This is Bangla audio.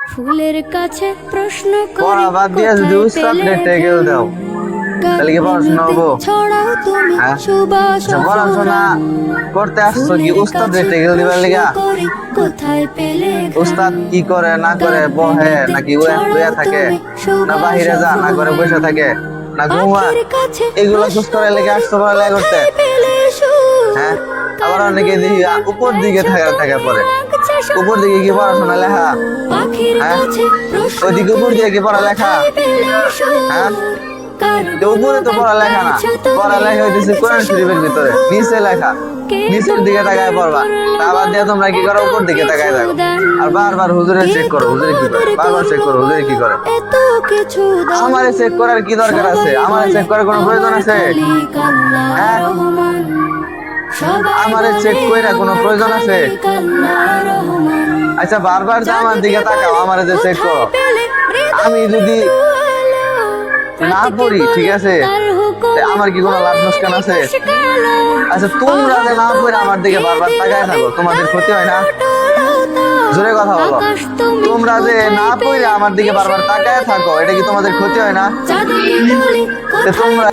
ফুলের কাছে প্রশ্ন পড়া বাদ দিয়ে যদি উস্তাদ টেকেল দাও তাহলে কি পড়াশোনা হবো? ছড়াও তুমি হ্যাঁ? সুবাস আচ্ছা, পড়াশোনা করতে আসছো কি উস্তাদ টেকেল দিবার লিগা? কোথায় পেলে উস্তাদ কি করে না করে, বহে নাকি বইয়া থাকে, না বাহিরে যা না করে বসে থাকে, না ঘুমা, এগুলো খোঁজ করে লেগে আসছো পড়ালেখা করতে? হ্যাঁ, আবার অনেকে দেখি উপর দিকে থাকা পরে উপর দিকে কি পড়াশোনা লেখা? হ্যাঁ, ওইদিকে উপর দিয়ে কি পড়ালেখা? হ্যাঁ, উপরে তো পড়ালেখা না, পড়ালেখা হইতেছে কোরআন শরীফের ভিতরে, নিচে লেখা, নিচের দিকে তাকায় পড়বা। আবার দিয়ে তোমরা কি করো, উপর দিকে তাকায় থাকো আর বারবার হুজুরে চেক করো, হুজুরে কি করে, বারবার চেক করো, হুজুরে কি করে। আমারে চেক করার কি দরকার আছে? আমারে চেক করার কোনো প্রয়োজন আছে? হ্যাঁ, আমারে চেক কইরা কোনো প্রয়োজন আছে? আচ্ছা, বারবার যে আমার দিকে তাকাও, আমারে যে চেক করো, আমি যদি না পড়ি, ঠিক আছে, আমার কি কোনো লাভ লোকসান আছে? আচ্ছা, তোমরা যে না পড়ে আমার দিকে বারবার তাকায় থাকো, তোমাদের ক্ষতি হয় না? জোরে কথা বলো। তোমরা যে না পড়ে আমার দিকে বারবার তাকায় থাকো, এটা কি তোমাদের ক্ষতি হয় না? তোমরা